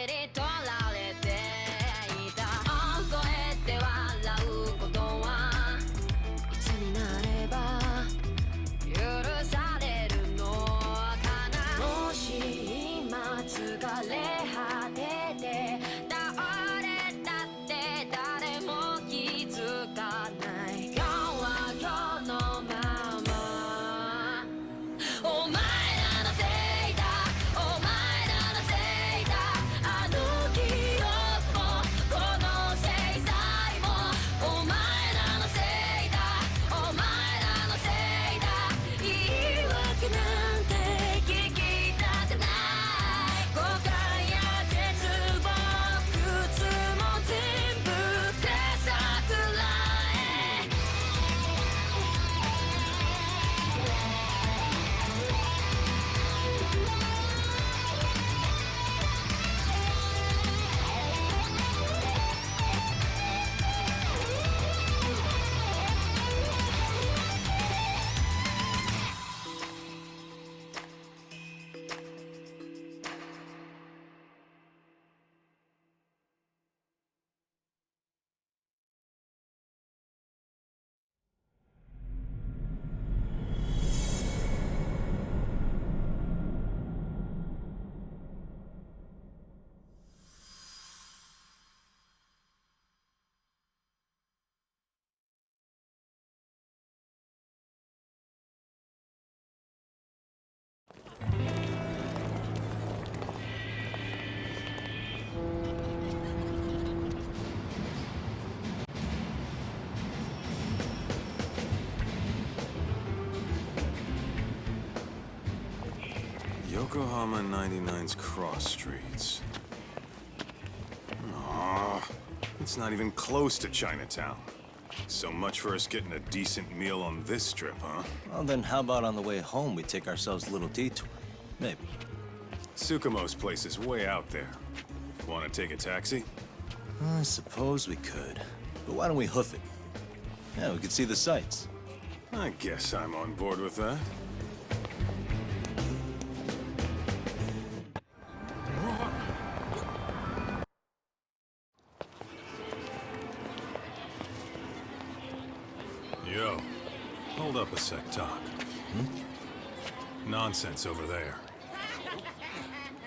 り取られていた覚えて笑うことはいつになれば許されるのかなもし今疲れ果てて倒れたって誰も気づかない今日は今日のままお前らのせいだお前らのせいだあの記憶もこの制裁もお前らのせいだお前らのせいだ言い訳なんて聞きたくない誤解や絶望苦痛も全部手さくらえYokohama 99's cross streets. Aw, it's not even close to Chinatown. So much for us getting a decent meal on this strip, huh? Well, then how about on the way home we take ourselves a little detour? Maybe. Tsukumo's place is way out there. Want to take a taxi? I suppose we could. But why don't we hoof it? Yeah, we could see the sights. I guess I'm on board with that. Yo, hold up a sec, Talk. Nonsense over there.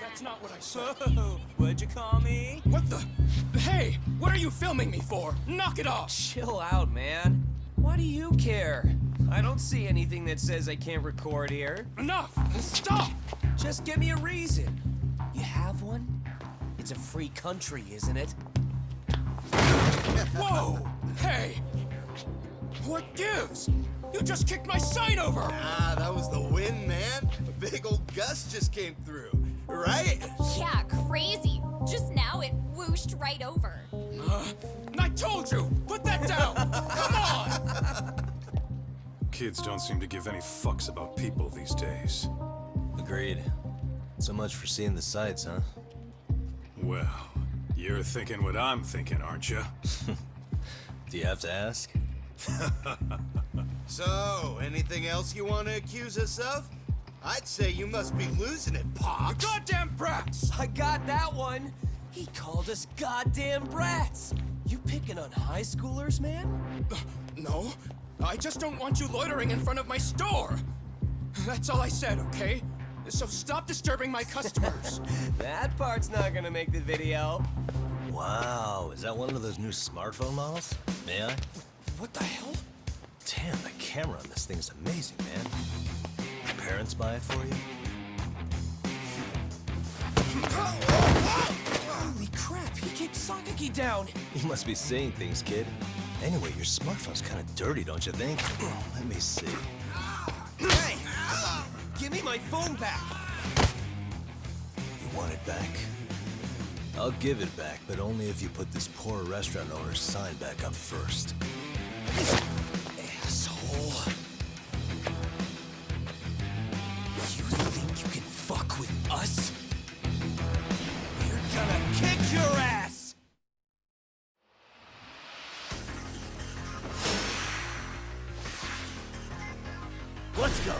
That's not what I said. What'd you call me? What the? Hey, what are you filming me for? Knock it off! Chill out, man. Why do you care? I don't see anything that says I can't record here. Enough! Stop! Just give me a reason. You have one? It's a free country, isn't it? Whoa! Hey! What gives? You just kicked my sign over! Ah, that was the wind, man. A big old gust just came through, right? Yeah, crazy. Just now it whooshed right over. I told you! Put that down! Come on! Kids don't seem to give any fucks about people these days. Agreed. So much for seeing the sights, huh? Well, you're thinking what I'm thinking, aren't you? Do you have to ask? So, anything else you want to accuse us of? I'd say you must be losing it, You Pops. goddamn brats! I got that one. He called us goddamn brats. You picking on high schoolers, man? No, I just don't want you loitering in front of my store. That's all I said, okay? So stop disturbing my customers. That part's not gonna make the video. Wow, is that one of those new smartphone models? May I? What the hell? Damn, the camera on this thing's amazing, man. Your parents buy it for you? Holy crap, he kicked Sakaki down. You must be seeing things, kid. Anyway, your smartphone's kind of dirty, don't you think? Let me see. Hey! Give me my phone back. You want it back? I'll give it back, but only if you put this poor restaurant owner's sign back up first. Asshole. You think you can fuck with us? We're gonna kick your ass! Let's go!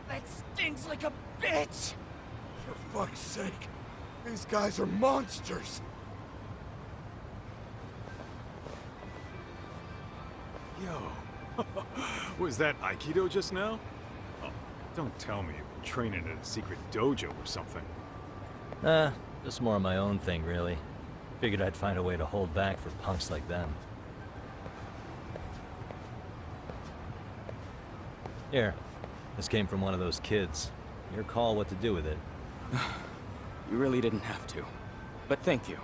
That stings like a bitch! For fuck's sake, these guys are monsters! Yo, was that Aikido just now? Oh, don't tell me you've been training at a secret dojo or something. Just more of my own thing, really. Figured I'd find a way to hold back for punks like them. Here, this came from one of those kids. Your call what to do with it. You really didn't have to. But thank you.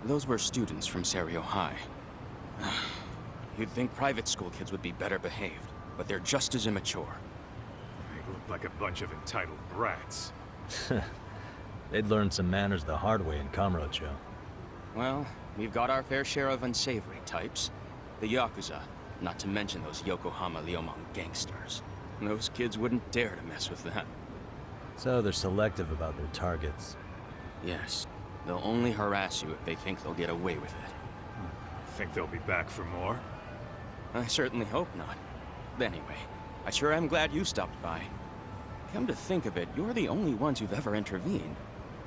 Those were students from Serio High. You'd think private school kids would be better behaved, but they're just as immature. They look like a bunch of entitled brats. They'd learned some manners the hard way in Kamurocho. Well, we've got our fair share of unsavory types. The Yakuza, not to mention those Yokohama Liomang gangsters. Those kids wouldn't dare to mess with them. So they're selective about their targets. Yes, they'll only harass you if they think they'll get away with it. Think they'll be back for more? I certainly hope not. Anyway, I sure am glad you stopped by. Come to think of it, you're the only ones who've ever intervened.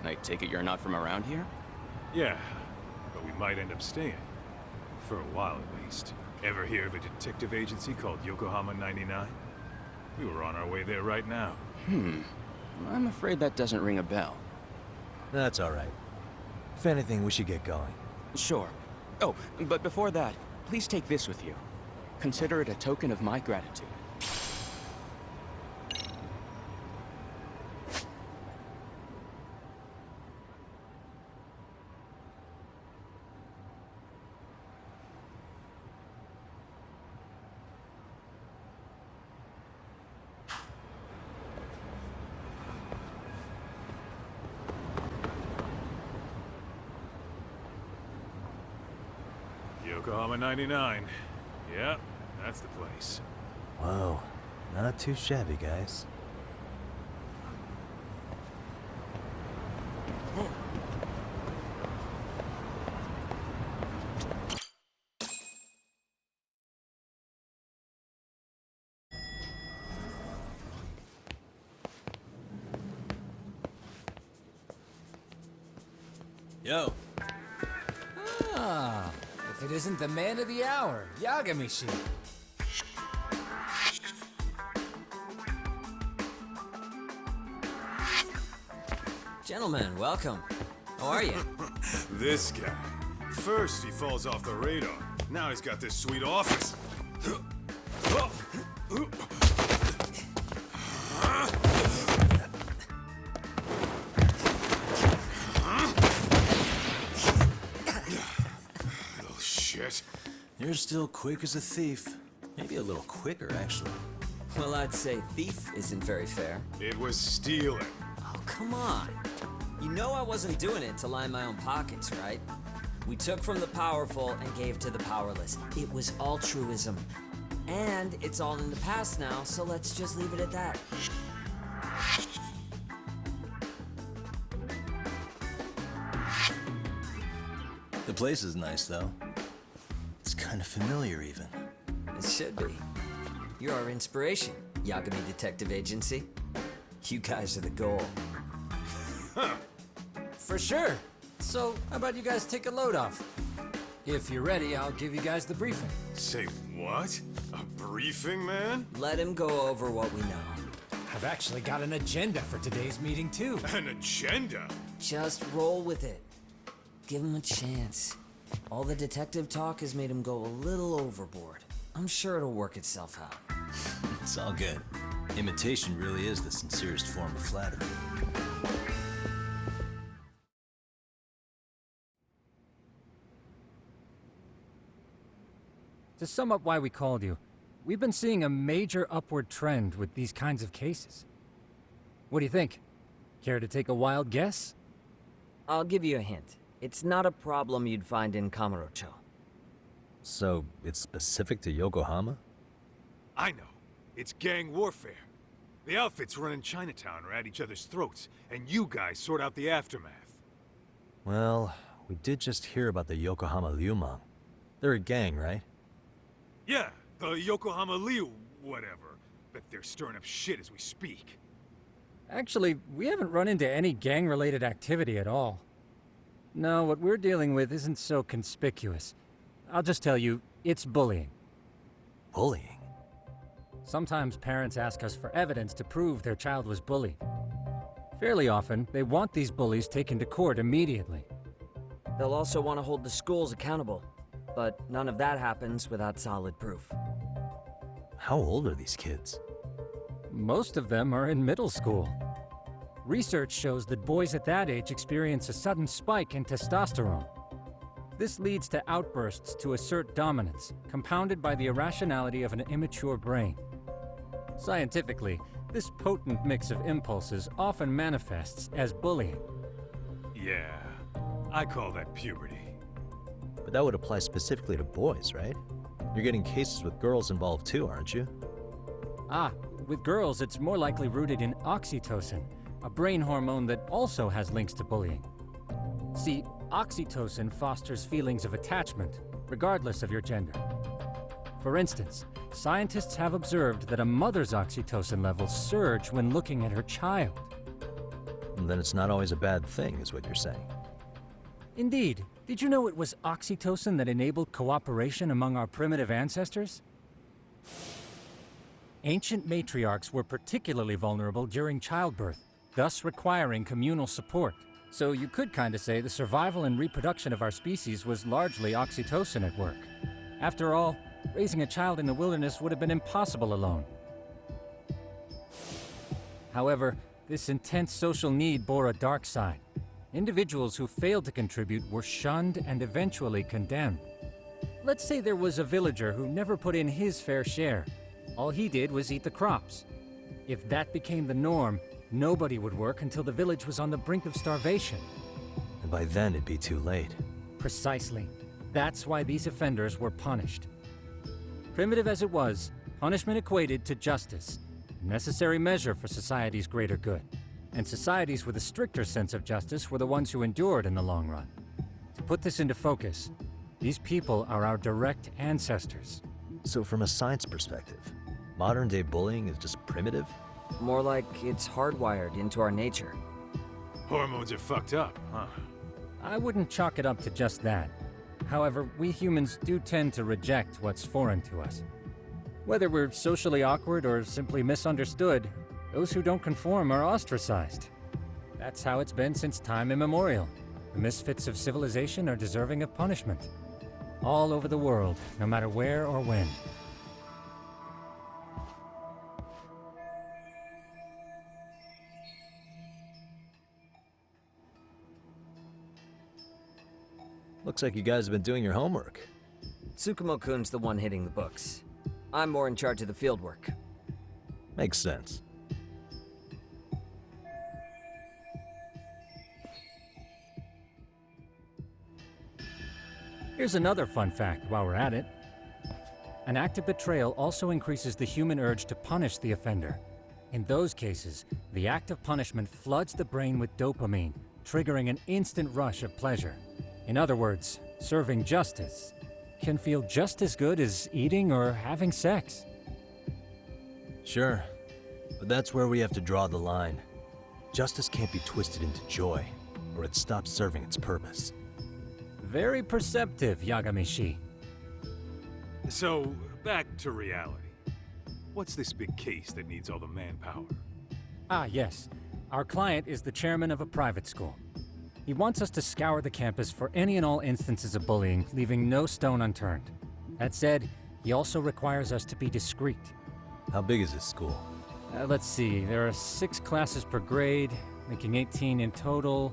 I take it you're not from around here? Yeah, but we might end up staying. For a while, at least. Ever hear of a detective agency called Yokohama 99? We were on our way there right now. I'm afraid that doesn't ring a bell. That's all right. If anything, we should get going. Sure. Oh, but before that, please take this with you. Consider it a token of my gratitude. Yokohama 99. Yeah, that's the place. Whoa, not too shabby, guys. Yo. Ah, if it isn't the man of the hour, Yagami-shi. Gentlemen, welcome. How are you? This guy. First, he falls off the radar. Now he's got this sweet office. Little shit. You're still quick as a thief. Maybe a little quicker, actually. Well, I'd say thief isn't very fair. It was stealing. Oh, come on. You know I wasn't doing it to line my own pockets, right? We took from the powerful and gave to the powerless. It was altruism. And it's all in the past now, so let's just leave it at that. The place is nice, though. It's kind of familiar, even. It should be. You're our inspiration, Yagami Detective Agency. You guys are the goal. For sure. So, how about you guys take a load off? If you're ready, I'll give you guys the briefing. Say what? A briefing, man? Let him go over what we know. I've actually got an agenda for today's meeting, too. An agenda? Just roll with it. Give him a chance. All the detective talk has made him go a little overboard. I'm sure it'll work itself out. It's all good. Imitation really is the sincerest form of flattery. To sum up why we called you, we've been seeing a major upward trend with these kinds of cases. What do you think? Care to take a wild guess? I'll give you a hint. It's not a problem you'd find in Kamurocho. So, it's specific to Yokohama? I know. It's gang warfare. The outfits running Chinatown are at each other's throats, and you guys sort out the aftermath. Well, we did just hear about the Yokohama Liumang. They're a gang, right? Yeah, the Yokohama Liu whatever. Bet they're stirring up shit as we speak. Actually, we haven't run into any gang-related activity at all. No, what we're dealing with isn't so conspicuous. I'll just tell you, it's bullying. Bullying? Sometimes parents ask us for evidence to prove their child was bullied. Fairly often, they want these bullies taken to court immediately. They'll also want to hold the schools accountable, but none of that happens without solid proof. How old are these kids? Most of them are in middle school. Research shows that boys at that age experience a sudden spike in testosterone. This leads to outbursts to assert dominance, compounded by the irrationality of an immature brain. Scientifically, this potent mix of impulses often manifests as bullying. Yeah, I call that puberty. But that would apply specifically to boys, right? You're getting cases with girls involved too, aren't you? Ah, with girls it's more likely rooted in oxytocin, a brain hormone that also has links to bullying. See, oxytocin fosters feelings of attachment, regardless of your gender. For instance, scientists have observed that a mother's oxytocin levels surge when looking at her child. And then it's not always a bad thing, is what you're saying. Indeed. Did you know it was oxytocin that enabled cooperation among our primitive ancestors? Ancient matriarchs were particularly vulnerable during childbirth, thus requiring communal support. So you could kinda say the survival and reproduction of our species was largely oxytocin at work. After all, raising a child in the wilderness would have been impossible alone. However, this intense social need bore a dark side. Individuals who failed to contribute were shunned and eventually condemned. Let's say there was a villager who never put in his fair share. All he did was eat the crops. If that became the norm, nobody would work until the village was on the brink of starvation. And by then it'd be too late. Precisely. That's why these offenders were punished. Primitive as it was, punishment equated to justice, a necessary measure for society's greater good. And societies with a stricter sense of justice were the ones who endured in the long run. To put this into focus, these people are our direct ancestors. So from a science perspective, modern-day bullying is just primitive? More like it's hardwired into our nature. Hormones are fucked up, huh? I wouldn't chalk it up to just that. However, we humans do tend to reject what's foreign to us. Whether we're socially awkward or simply misunderstood, those who don't conform are ostracized. That's how it's been since time immemorial. The misfits of civilization are deserving of punishment. All over the world, no matter where or when. Looks like you guys have been doing your homework. Tsukumo-kun's the one hitting the books. I'm more in charge of the fieldwork. Makes sense. Here's another fun fact while we're at it. An act of betrayal also increases the human urge to punish the offender. In those cases, the act of punishment floods the brain with dopamine, triggering an instant rush of pleasure. In other words, serving justice can feel just as good as eating or having sex. Sure, but that's where we have to draw the line. Justice can't be twisted into joy, or it stops serving its purpose. Very perceptive, Yagamishi. So, back to reality. What's this big case that needs all the manpower? Ah, yes. Our client is the chairman of a private school. He wants us to scour the campus for any and all instances of bullying, leaving no stone unturned. That said, he also requires us to be discreet. How big is this school? Let's see, there are 6 classes per grade, making 18 in total.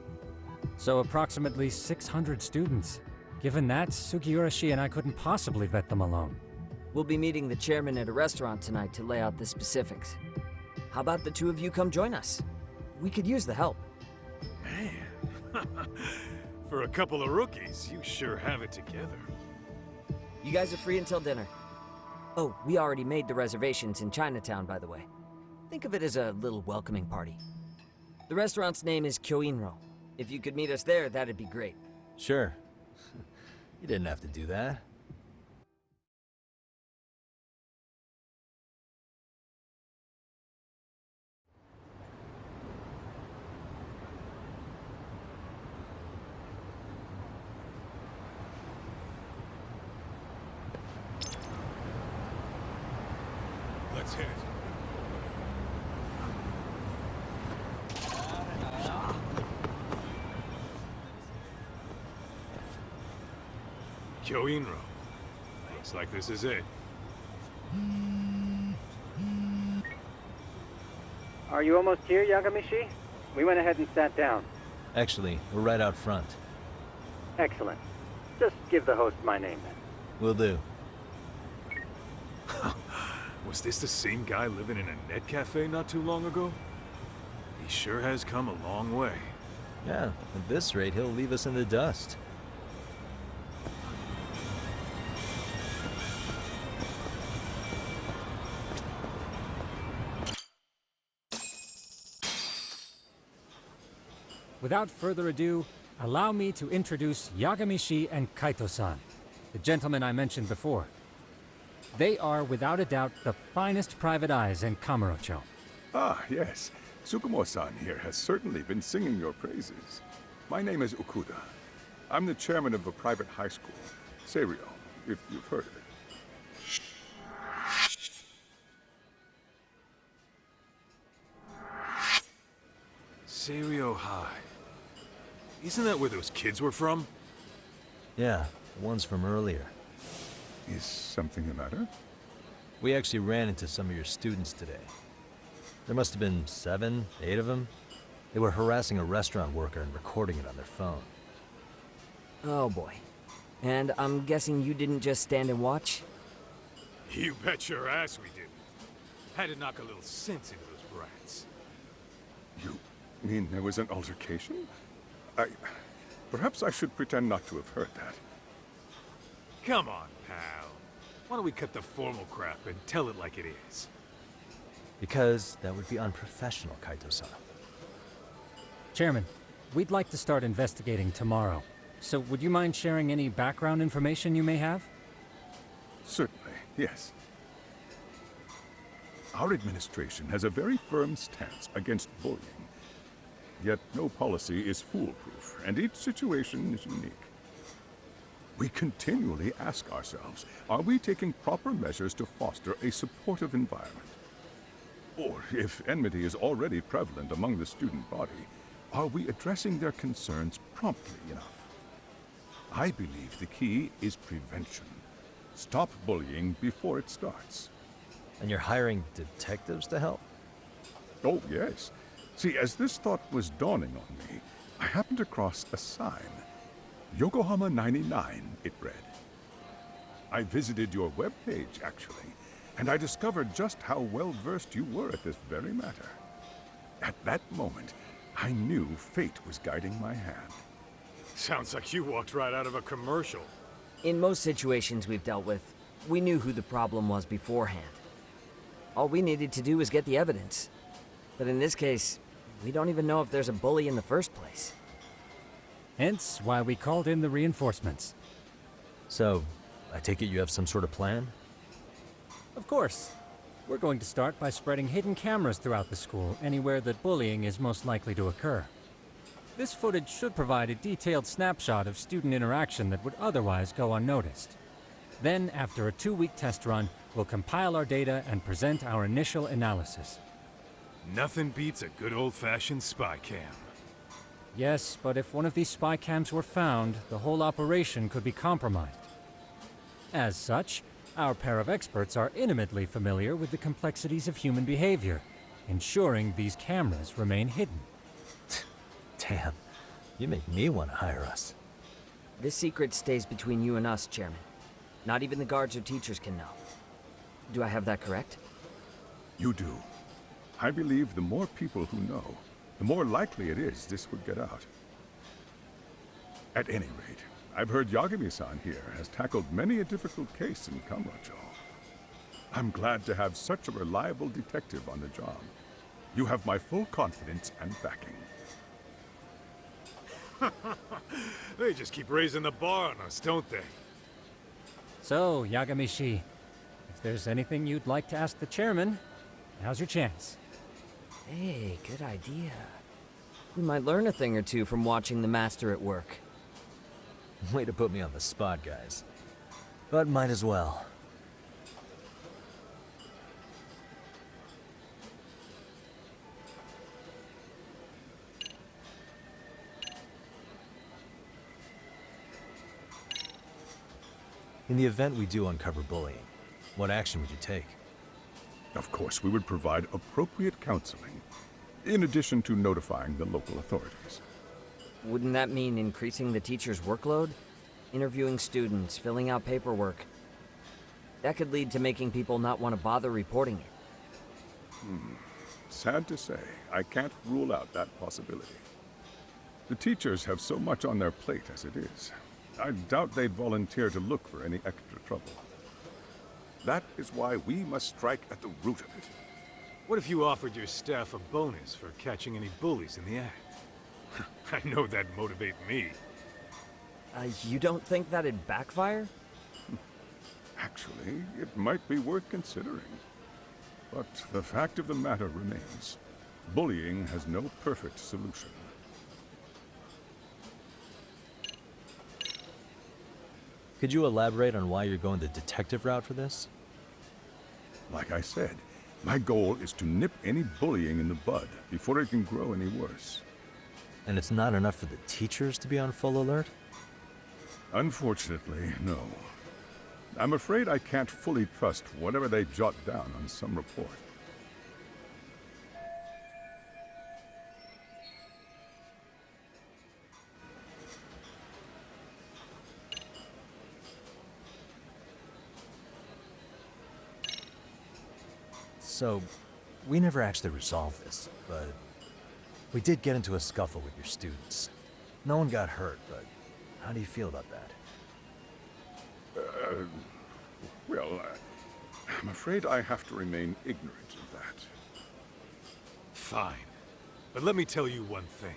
So approximately 600 students. Given that, Sugiurashi and I couldn't possibly vet them alone. We'll be meeting the chairman at a restaurant tonight to lay out the specifics. How about the two of you come join us? We could use the help. Man, for a couple of rookies, you sure have it together. You guys are free until dinner. Oh, we already made the reservations in Chinatown, by the way. Think of it as a little welcoming party. The restaurant's name is Kyoinro. If you could meet us there, that'd be great. Sure. You didn't have to do that. Let's hit it. Kyoinro. Looks like this is it. Are you almost here, Yagamishi? We went ahead and sat down. Actually, we're right out front. Excellent. Just give the host my name then. Will do. Was this the same guy living in a net cafe not too long ago? He sure has come a long way. Yeah, at this rate, he'll leave us in the dust. Without further ado, allow me to introduce Yagamishi and Kaito-san, the gentlemen I mentioned before. They are, without a doubt, the finest private eyes in Kamurocho. Ah, yes. Tsukumo-san here has certainly been singing your praises. My name is Okuda. I'm the chairman of a private high school, Seiryo, if you've heard of it. Seiryo High. Isn't that where those kids were from? Yeah, the ones from earlier. Is something the matter? We actually ran into some of your students today. There must have been 7, 8 of them. They were harassing a restaurant worker and recording it on their phone. Oh boy. And I'm guessing you didn't just stand and watch? You bet your ass we didn't. Had to knock a little sense into those brats. You mean there was an altercation? Perhaps I should pretend not to have heard that. Come on, pal. Why don't we cut the formal crap and tell it like it is? Because that would be unprofessional, Kaito-san. Chairman, we'd like to start investigating tomorrow. So would you mind sharing any background information you may have? Certainly, yes. Our administration has a very firm stance against bullying. Yet no policy is foolproof, and each situation is unique. We continually ask ourselves, are we taking proper measures to foster a supportive environment? Or, if enmity is already prevalent among the student body, are we addressing their concerns promptly enough? I believe the key is prevention. Stop bullying before it starts. And you're hiring detectives to help? Oh, yes. See, as this thought was dawning on me, I happened across a sign. Yokohama 99, it read. I visited your webpage, actually, and I discovered just how well-versed you were at this very matter. At that moment, I knew fate was guiding my hand. Sounds like you walked right out of a commercial. In most situations we've dealt with, we knew who the problem was beforehand. All we needed to do was get the evidence. But in this case, we don't even know if there's a bully in the first place. Hence why we called in the reinforcements. So, I take it you have some sort of plan? Of course. We're going to start by spreading hidden cameras throughout the school, anywhere that bullying is most likely to occur. This footage should provide a detailed snapshot of student interaction that would otherwise go unnoticed. Then, after a 2-week test run, we'll compile our data and present our initial analysis. Nothing beats a good old-fashioned spy cam. Yes, but if one of these spy cams were found, the whole operation could be compromised. As such, our pair of experts are intimately familiar with the complexities of human behavior, ensuring these cameras remain hidden. Damn, you make me want to hire us. This secret stays between you and us, Chairman. Not even the guards or teachers can know. Do I have that correct? You do. I believe the more people who know, the more likely it is this would get out. At any rate, I've heard Yagami-san here has tackled many a difficult case in Kamurocho. I'm glad to have such a reliable detective on the job. You have my full confidence and backing. They just keep raising the bar on us, don't they? So, Yagami-shi, if there's anything you'd like to ask the chairman, now's your chance. Hey, good idea. We might learn a thing or two from watching the master at work. Way to put me on the spot, guys. But might as well. In the event we do uncover bullying, what action would you take? Of course, we would provide appropriate counseling, in addition to notifying the local authorities. Wouldn't that mean increasing the teacher's workload? Interviewing students, filling out paperwork. That could lead to making people not want to bother reporting it. Sad to say, I can't rule out that possibility. The teachers have so much on their plate as it is. I doubt they'd volunteer to look for any extra trouble. That is why we must strike at the root of it. What if you offered your staff a bonus for catching any bullies in the act? I know that'd motivate me. You don't think that'd backfire? Actually, it might be worth considering. But the fact of the matter remains, bullying has no perfect solution. Could you elaborate on why you're going the detective route for this? Like I said, my goal is to nip any bullying in the bud before it can grow any worse. And it's not enough for the teachers to be on full alert? Unfortunately, no. I'm afraid I can't fully trust whatever they jot down on some report. So, we never actually resolved this, but we did get into a scuffle with your students. No one got hurt, but how do you feel about that? I'm afraid I have to remain ignorant of that. Fine. But let me tell you one thing.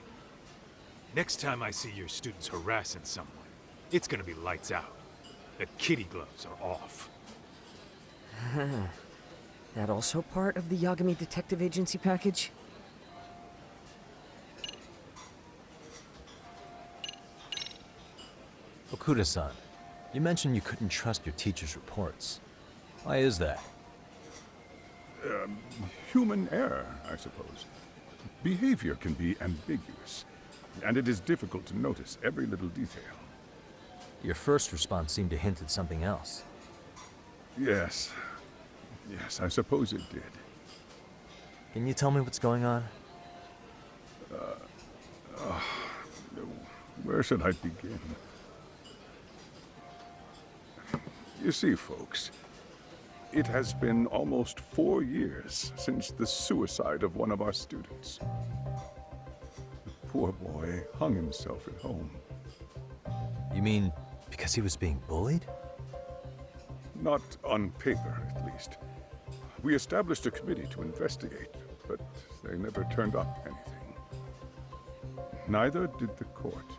Next time I see your students harassing someone, it's gonna be lights out. The kitty gloves are off. That also part of the Yagami Detective Agency package? Okuda-san, you mentioned you couldn't trust your teacher's reports. Why is that? Human error, I suppose. Behavior can be ambiguous, and it is difficult to notice every little detail. Your first response seemed to hint at something else. Yes. Yes, I suppose it did. Can you tell me what's going on? Where should I begin? You see, folks, it has been almost 4 years since the suicide of one of our students. The poor boy hung himself at home. You mean because Because he was being bullied? Not on paper, at least. We established a committee to investigate, but they never turned up anything. Neither did the court.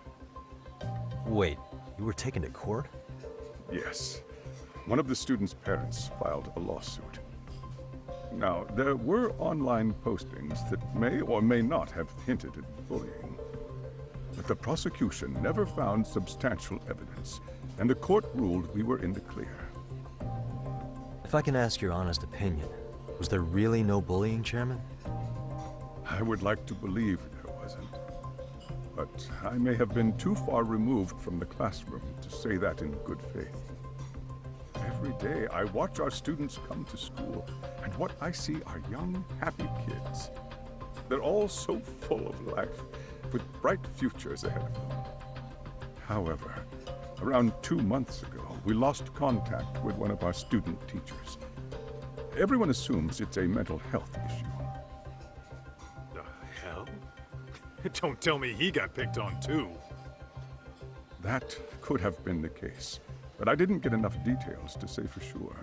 Wait, you were taken to court? Yes. One of the students' parents filed a lawsuit. Now, there were online postings that may or may not have hinted at bullying. But the prosecution never found substantial evidence, and the court ruled we were in the clear. If I can ask your honest opinion, was there really no bullying, Chairman? I would like to believe there wasn't. But I may have been too far removed from the classroom to say that in good faith. Every day I watch our students come to school, and what I see are young, happy kids. They're all so full of life, with bright futures ahead of them. However, around 2 months ago, we lost contact with one of our student teachers. Everyone assumes it's a mental health issue. The hell? Don't tell me he got picked on too. That could have been the case, but I didn't get enough details to say for sure.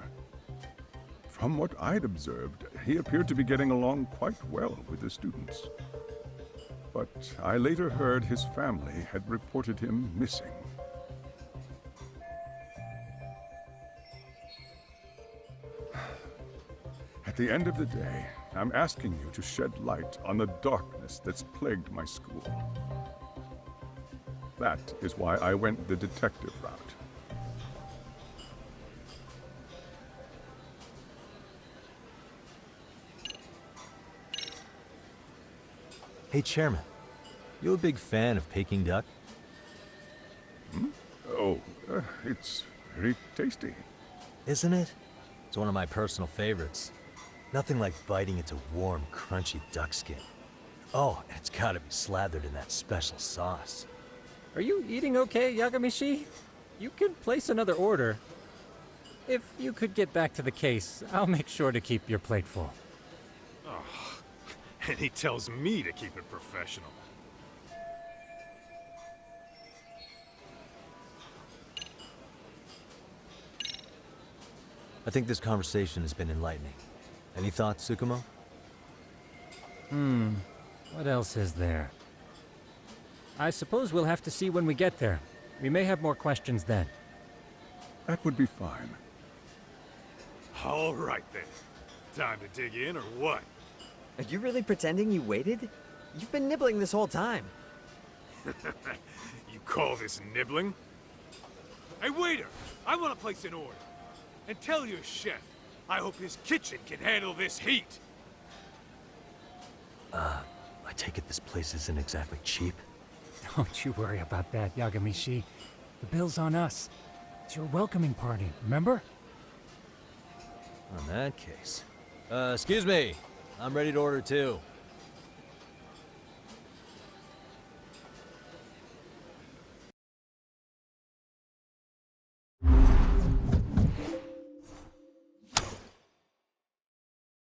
From what I'd observed, he appeared to be getting along quite well with the students. But I later heard his family had reported him missing. At the end of the day, I'm asking you to shed light on the darkness that's plagued my school. That is why I went the detective route. Hey, Chairman, you a big fan of Peking duck? Oh, it's very tasty. Isn't it? It's one of my personal favorites. Nothing like biting into warm, crunchy duck skin. Oh, and it's gotta be slathered in that special sauce. Are you eating okay, Yagamishi? You can place another order. If you could get back to the case, I'll make sure to keep your plate full. Oh, and he tells me to keep it professional. I think this conversation has been enlightening. Any thoughts, Tsukumo? What else is there? I suppose we'll have to see when we get there. We may have more questions then. That would be fine. All right then. Time to dig in or what? Are you really pretending you waited? You've been nibbling this whole time. You call this nibbling? Hey waiter, I want to place an order. And tell your chef, I hope his kitchen can handle this heat. I take it this place isn't exactly cheap? Don't you worry about that, Yagamishi. The bill's on us. It's your welcoming party, remember? In that case. Excuse me. I'm ready to order too.